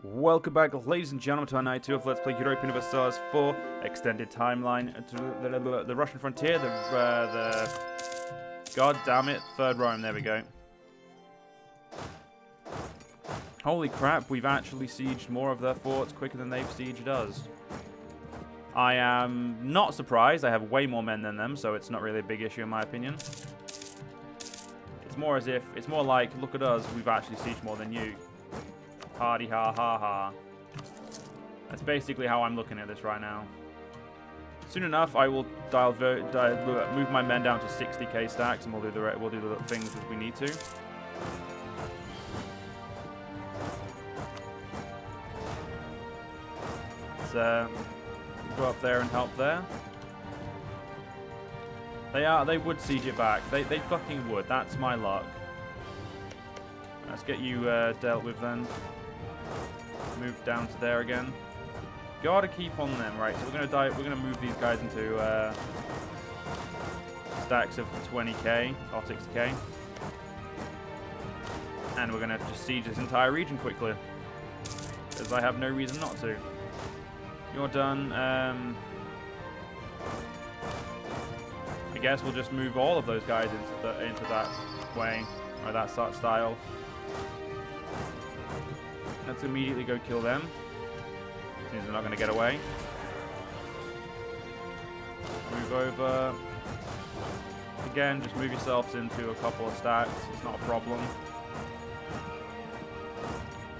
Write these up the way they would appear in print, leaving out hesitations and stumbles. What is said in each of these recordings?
Welcome back, ladies and gentlemen, to our night 2 of Let's Play Europa Universalis 4 Extended Timeline to the Russian frontier, the God damn it, Third Rome, there we go. Holy crap, we've actually sieged more of their forts quicker than they've sieged us. I am not surprised, I have way more men than them, so it's not really a big issue in my opinion. It's more as if, it's more like, look at us, we've actually sieged more than you. Hardy ha ha ha. That's basically how I'm looking at this right now. Soon enough, I will move my men down to 60k stacks, and we'll do the things that we need to. Let's go up there and help there. They would siege it back. They fucking would. That's my luck. Let's get you dealt with then. Move down to there again. Gotta keep on them, right? So we're gonna move these guys into stacks of 20k or 60k, and we're gonna just siege this entire region quickly, because I have no reason not to. You're done. I guess we'll just move all of those guys into that way or that sort of style. Let's immediately go kill them. Seems they're not going to get away. Move over. Again, just move yourselves into a couple of stacks. It's not a problem.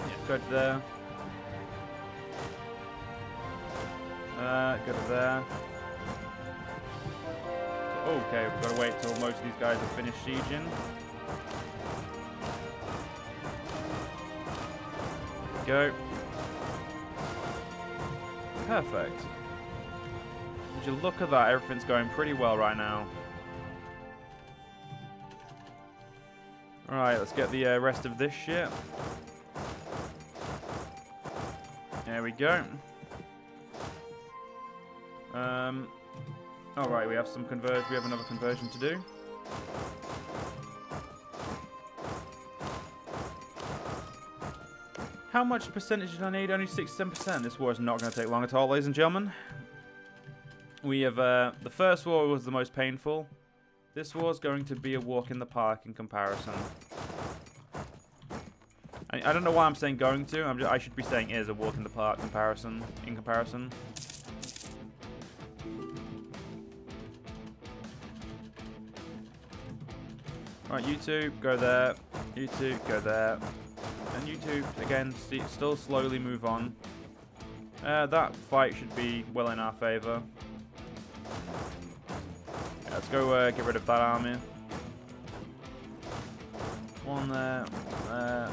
Yeah, go to there. Go to there. Okay, we've got to wait till most of these guys have finished sieging. Go. Perfect. Would you look at that? Everything's going pretty well right now. Alright, let's get the rest of this shit. There we go. Alright, we have another conversion to do. How much percentage did I need? Only 67%. This war is not going to take long at all, ladies and gentlemen. We have, the first war was the most painful. This war is going to be a walk in the park in comparison. I don't know why I'm saying going to. I should be saying is a walk in the park in comparison. Right, you two, go there. You two, go there. And you two, again, still slowly move on. That fight should be well in our favor. Yeah, let's go get rid of that army. One there, one there.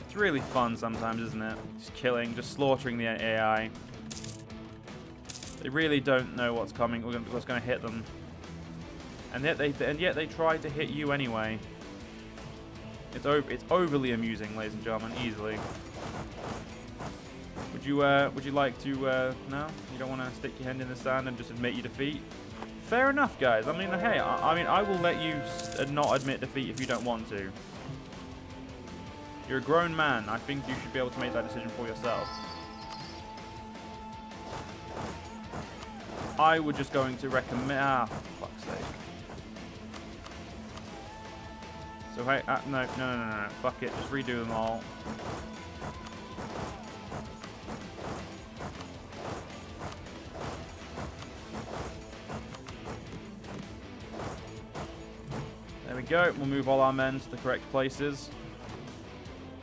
It's really fun sometimes, isn't it? Just killing, just slaughtering the AI. They really don't know what's coming, what's going to hit them. And yet they try to hit you anyway. It's overly amusing, ladies and gentlemen, easily. Would you like to no? You don't want to stick your hand in the sand and just admit your defeat? Fair enough, guys. I mean, hey, I will let you not admit defeat if you don't want to. You're a grown man. I think you should be able to make that decision for yourself. I was just going to recommend. For fuck's sake. So hey, no, fuck it, just redo them all. There we go. We'll move all our men to the correct places.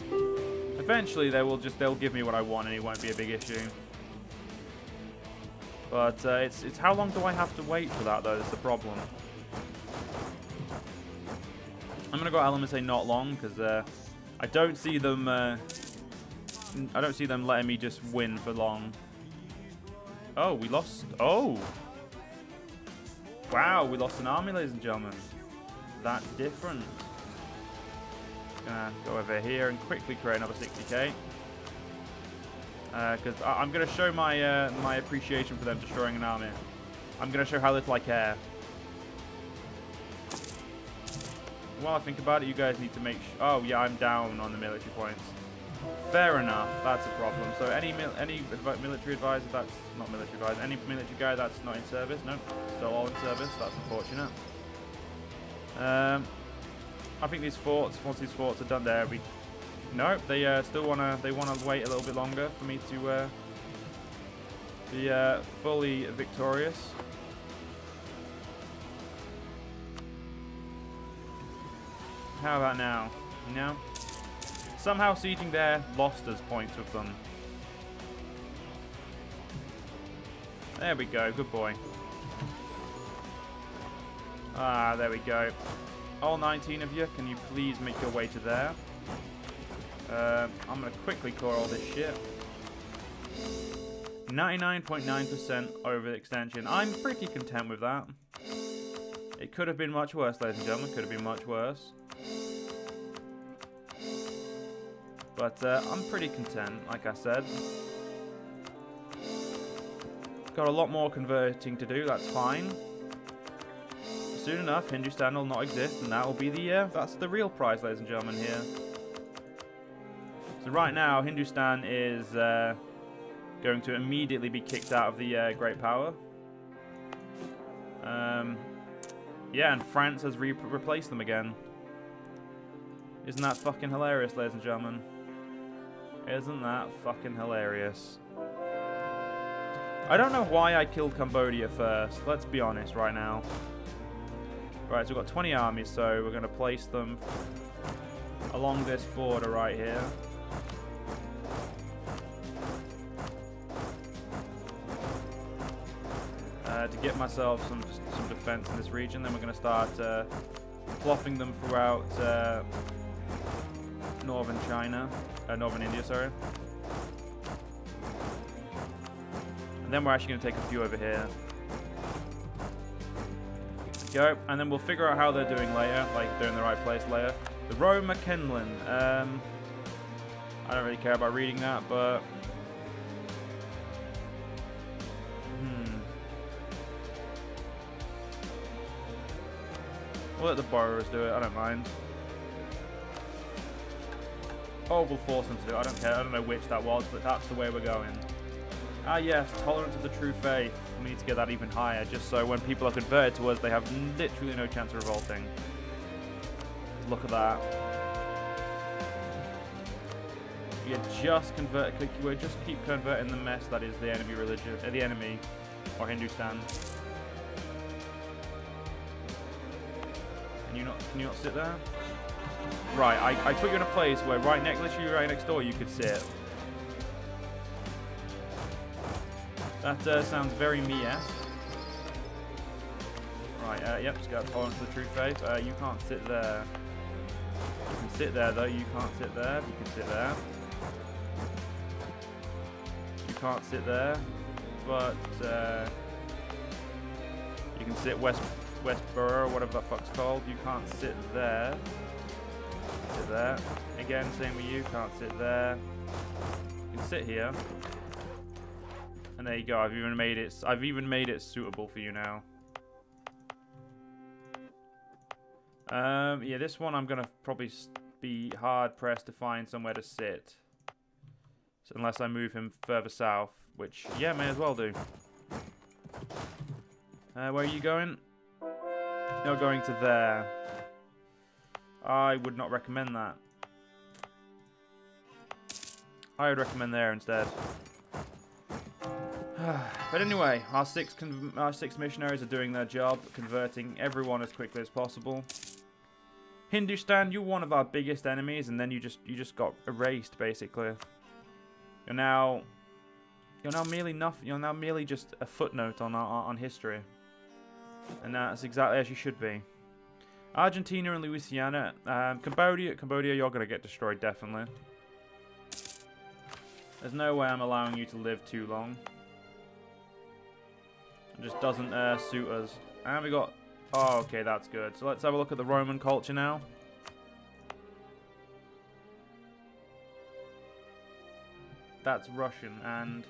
Eventually, they'll give me what I want, and it won't be a big issue. But it's how long do I have to wait for that though? That's the problem. I'm gonna go Alan and say not long, because I don't see them. I don't see them letting me just win for long. Oh, we lost. Oh, wow, we lost an army, ladies and gentlemen. That's different. Gonna go over here and quickly create another 60k. Because I'm gonna show my my appreciation for them destroying an army. I'm gonna show how little I care. while I think about it, you guys need to make sure... Oh, yeah, I'm down on the military points. Fair enough, that's a problem. So any military advisor that's... Not military advisor, any military guy that's not in service? Nope, still all in service. That's unfortunate. I think these forts, once these forts are done there, we... Nope, they still wanna wait a little bit longer for me to be fully victorious. How about now? No? Somehow sieging there lost us points with them. There we go, good boy. Ah, there we go. All 19 of you, can you please make your way to there? I'm going to quickly core all this shit. 99.9% over the extension. I'm pretty content with that. It could have been much worse, ladies and gentlemen. Could have been much worse. But I'm pretty content, like I said. Got a lot more converting to do, that's fine. Soon enough, Hindustan will not exist, and that will be the, that's the real prize, ladies and gentlemen, here. So right now, Hindustan is going to immediately be kicked out of the Great Power. Yeah, and France has replaced them again. Isn't that fucking hilarious, ladies and gentlemen? Isn't that fucking hilarious? I don't know why I killed Cambodia first. Let's be honest right now. Right, so we've got 20 armies, so we're going to place them along this border right here. To get myself some defense in this region. Then we're going to start plopping them throughout northern China, northern India, sorry. And then we're actually going to take a few over here. Go, and then we'll figure out how they're doing later, like they're in the right place later. The Roma Kenlin. I don't really care about reading that, but we'll let the borrowers do it. I don't mind. Oh, we'll force them to do it. I don't care. I don't know which that was, but that's the way we're going. Ah, yes, tolerance of the true faith. We need to get that even higher, just so when people are converted to us, they have literally no chance of revolting. Look at that. You just convert. We just keep converting the mess that is the enemy religion, the enemy, or Hindustan. Can you not sit there? Right, I put you in a place where literally right next door, you could sit. That sounds very me-esque. Right, yep, just got tolerance to the true faith. You can't sit there. You can sit there, though. You can't sit there. You can sit there. You can't sit there. But, you can sit Westborough, whatever the fuck's called. You can't sit there. Sit there. Again, same with you. Can't sit there. You can sit here. And there you go. I've even made it suitable for you now. Yeah, this one I'm gonna probably be hard pressed to find somewhere to sit. So unless I move him further south, which yeah, may as well do. Where are you going? You're going to there. I would not recommend that. I would recommend there instead. But anyway, our six missionaries are doing their job, converting everyone as quickly as possible. Hindustan, you're one of our biggest enemies, and then you just got erased basically. You're now merely nothing. You're now merely just a footnote on history, and that's exactly as you should be. Argentina and Louisiana, Cambodia, you're gonna get destroyed definitely. There's no way I'm allowing you to live too long. It just doesn't suit us. And we got... Oh, okay, that's good. So let's have a look at the Roman culture now. That's Russian and...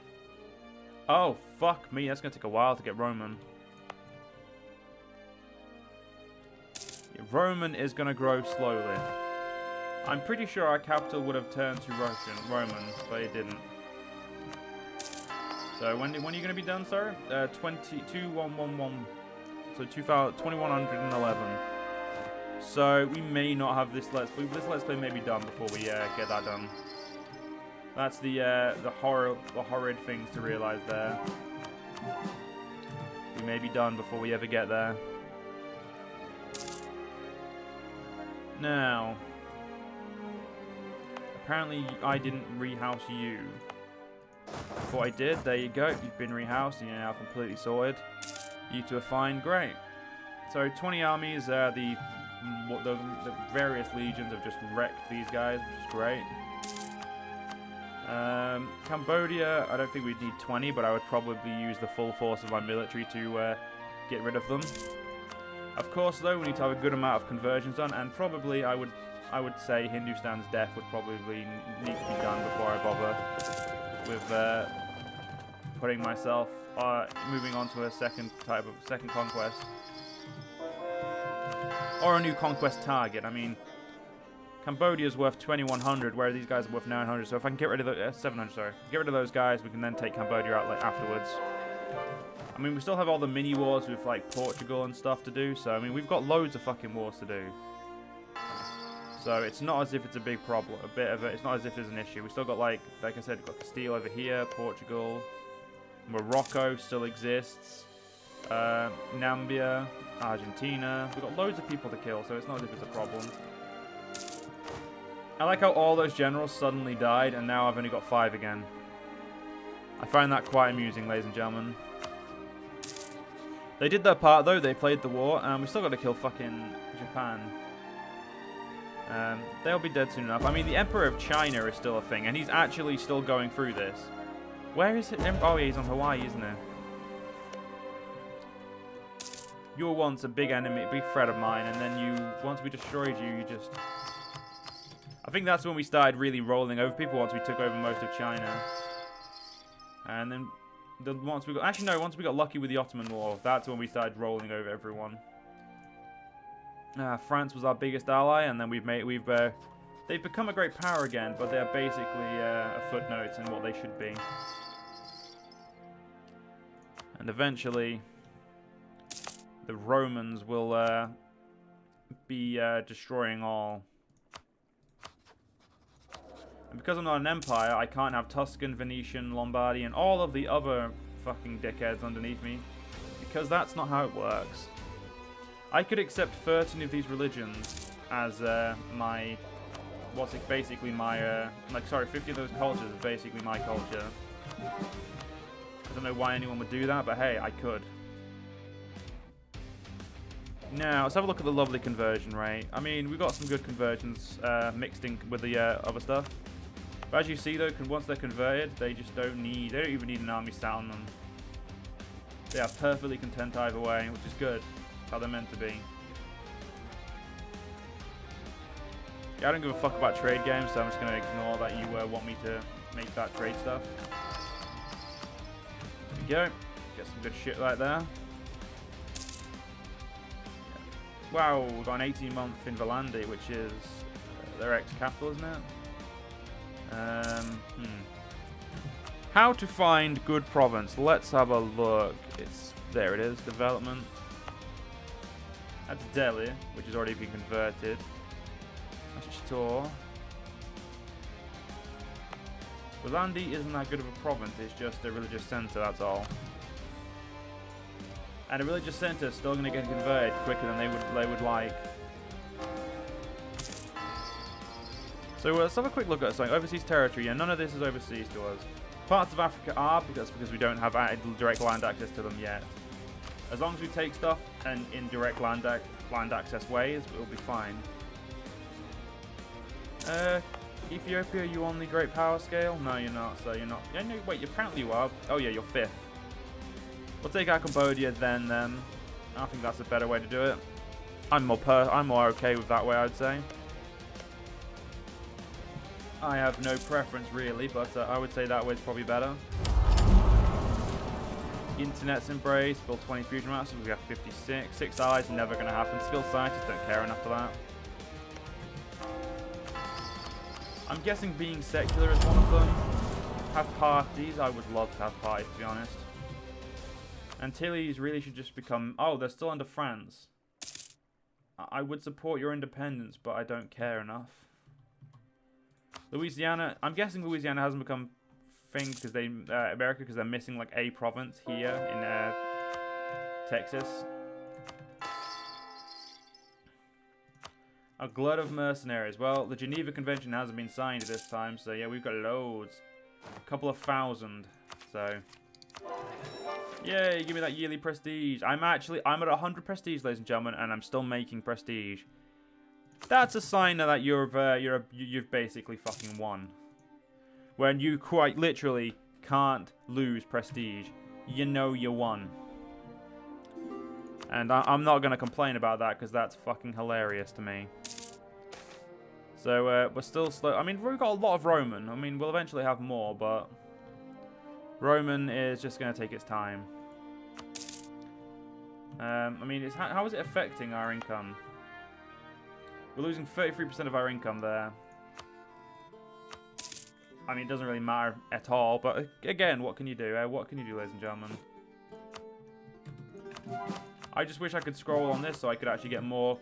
Oh, fuck me. That's going to take a while to get Roman. Yeah, Roman is going to grow slowly. I'm pretty sure our capital would have turned to Roman, but it didn't. So when are you going to be done, sir? 2111. So 2111. So we may not have this let's play. This let's play may be done before we get that done. That's the horrid things to realize there. We may be done before we ever get there. Now, apparently I didn't rehouse you. Thought I did. There you go. You've been rehoused and you're now completely sorted. You two are fine. Great. So 20 armies. The various legions have just wrecked these guys, which is great. Cambodia, I don't think we'd need 20, but I would probably use the full force of my military to get rid of them. Of course, though, we need to have a good amount of conversions done, and probably I would say Hindustan's death would probably need to be done before I bother with putting myself moving on to a second conquest or a new conquest target. I mean, Cambodia's worth 2,100, whereas these guys are worth 900. So if I can get rid of the 700, sorry, get rid of those guys, we can then take Cambodia out afterwards. I mean, we still have all the mini wars with like Portugal and stuff to do. So I mean, we've got loads of fucking wars to do. So it's not as if it's a big problem. It's not as if there's an issue. We still got like I said, we've got Castile over here, Portugal, Morocco still exists, Nambia, Argentina. We've got loads of people to kill, so it's not as if it's a problem. I like how all those generals suddenly died, and now I've only got 5 again. I find that quite amusing, ladies and gentlemen. They did their part, though. They played the war, and we still got to kill fucking Japan. They'll be dead soon enough. I mean, the Emperor of China is still a thing, and he's actually still going through this. Where is it? Oh, yeah, he's on Hawaii, isn't he? You were once a big enemy, a big threat of mine, and then once we destroyed you, you just... I think that's when we started really rolling over people, once we took over most of China. And then once we got lucky with the Ottoman War, that's when we started rolling over everyone. France was our biggest ally, and then they've become a great power again, but they're basically a footnote in what they should be. And eventually, the Romans will be destroying all. And because I'm not an empire, I can't have Tuscan, Venetian, Lombardy, and all of the other fucking dickheads underneath me, because that's not how it works. I could accept 13 of these religions as basically my, 50 of those cultures is basically my culture. I don't know why anyone would do that, but hey, I could. Now, let's have a look at the lovely conversion rate. I mean, we've got some good conversions mixed in with the other stuff. But as you see, though, once they're converted, they don't even need an army sat on them. They are perfectly content either way, which is good. That's how they're meant to be. Yeah, I don't give a fuck about trade games, so I'm just going to ignore that you want me to make that trade stuff. There we go. Get some good shit right there. Wow, we've got an 18-month in Valandi, which is their ex-capital, isn't it? How to find good province. Let's have a look. There it is, development. That's Delhi, which has already been converted. That's Chittor. Valandi isn't that good of a province, it's just a religious centre, that's all. And a religious centre is still going to get converted quicker than they would like. So let's have a quick look at something. Overseas territory. Yeah, none of this is overseas to us. Parts of Africa are, because we don't have direct land access to them yet. As long as we take stuff and in direct land access ways, we'll be fine. Ethiopia, are you on the great power scale? No, you're not. So you're not. Yeah, no, wait. Apparently you are. Oh yeah, you're 5th. We'll take out Cambodia then. I think that's a better way to do it. I'm more okay with that way, I'd say. I have no preference really, but I would say that way's probably better. Internet's embrace. Build 20 fusion masters. We have 56. 6 allies. Never going to happen. Skill scientists don't care enough for that. I'm guessing being secular is one of them. Have parties. I would love to have parties, to be honest. Antilles really should just become... Oh, they're still under France. I would support your independence, but I don't care enough. Louisiana... I'm guessing Louisiana hasn't become things because they... America, because they're missing like a province here in Texas. A glut of mercenaries. Well, the Geneva Convention hasn't been signed at this time, so yeah, we've got loads. A couple of thousand, so... Yay, give me that yearly prestige. I'm at 100 prestige, ladies and gentlemen, and I'm still making prestige. That's a sign that you've basically fucking won. When you quite literally can't lose prestige. You know you won. And I'm not going to complain about that because that's fucking hilarious to me. So we're still slow. I mean, we've got a lot of Roman. I mean, we'll eventually have more, but Roman is just going to take its time. I mean, how is it affecting our income? We're losing 33% of our income there. I mean, it doesn't really matter at all, but again, what can you do? What can you do, ladies and gentlemen? I just wish I could scroll on this so I could actually get more.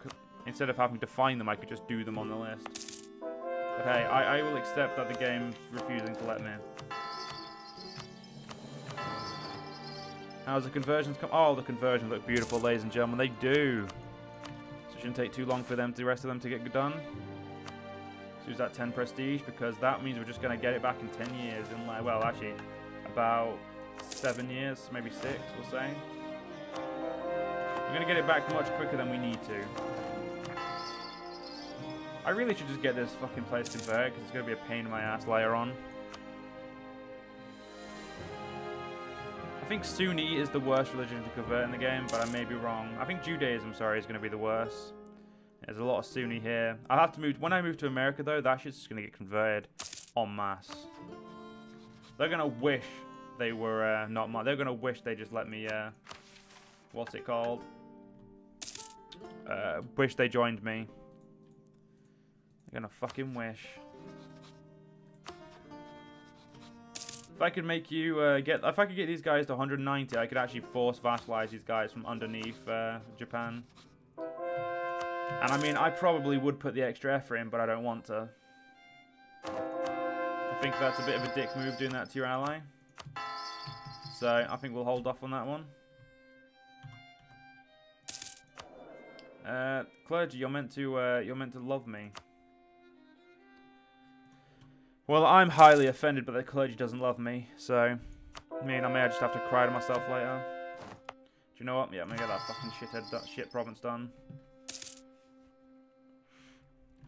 Instead of having to find them, I could just do them on the list. But hey, I will accept that the game's refusing to let me. How's the conversions come? Oh, the conversions look beautiful, ladies and gentlemen. They do. So it shouldn't take too long for them, the rest of them to get done. Let's use that 10 prestige because that means we're just going to get it back in 10 years. In like, well, actually, about 7 years, maybe 6, we'll say. We're going to get it back much quicker than we need to. I really should just get this fucking place converted because it's going to be a pain in my ass later on. I think Sunni is the worst religion to convert in the game, but I may be wrong. I think Judaism, sorry, is going to be the worst. There's a lot of Sunni here. I'll have to move... When I move to America, though, that shit's just going to get converted en masse. They're going to wish they were not my... They're going to wish they just let me... what's it called? Wish they joined me. They're going to fucking wish. If I could make you if I could get these guys to 190, I could actually force vassalize these guys from underneath Japan. And I mean, I probably would put the extra effort in, but I don't want to. I think that's a bit of a dick move doing that to your ally. So I think we'll hold off on that one. Clergy, you're meant to love me. Well, I'm highly offended, but the clergy doesn't love me, so I mean, I may just have to cry to myself later. Do you know what? Yeah, I'm gonna get that fucking shit province done.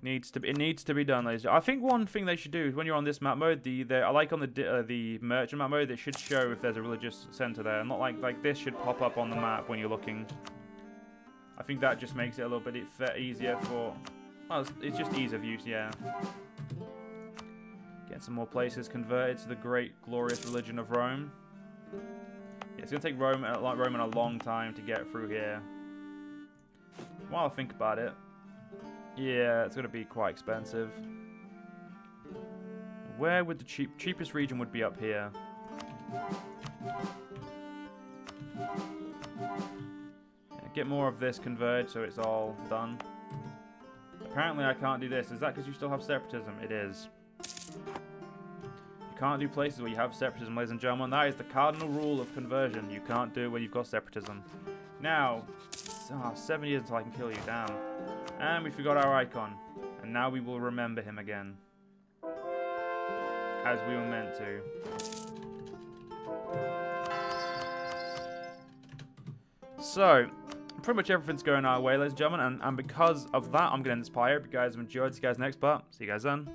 It needs to be done, ladies. I think one thing they should do is when you're on this map mode, I like on the merchant map mode, it should show if there's a religious center there, not like this should pop up on the map when you're looking. I think that just makes it a little bit easier for. Oh, it's just ease of use, yeah. Get some more places converted to the great, glorious religion of Rome. Yeah, it's going to take Roman a long time to get through here. While I think about it, yeah, it's going to be quite expensive. Where would the cheapest region would be up here? Yeah, get more of this converted so it's all done. Apparently I can't do this. Is that because you still have separatism? It is. You can't do places where you have separatism, ladies and gentlemen. That is the cardinal rule of conversion. You can't do it when you've got separatism. Now, 7 years until I can kill you. Damn. And we forgot our icon. And now we will remember him again. As we were meant to. So, pretty much everything's going our way, ladies and gentlemen. And because of that, I'm going to end this part here. If you guys have enjoyed, see you guys next part. See you guys then.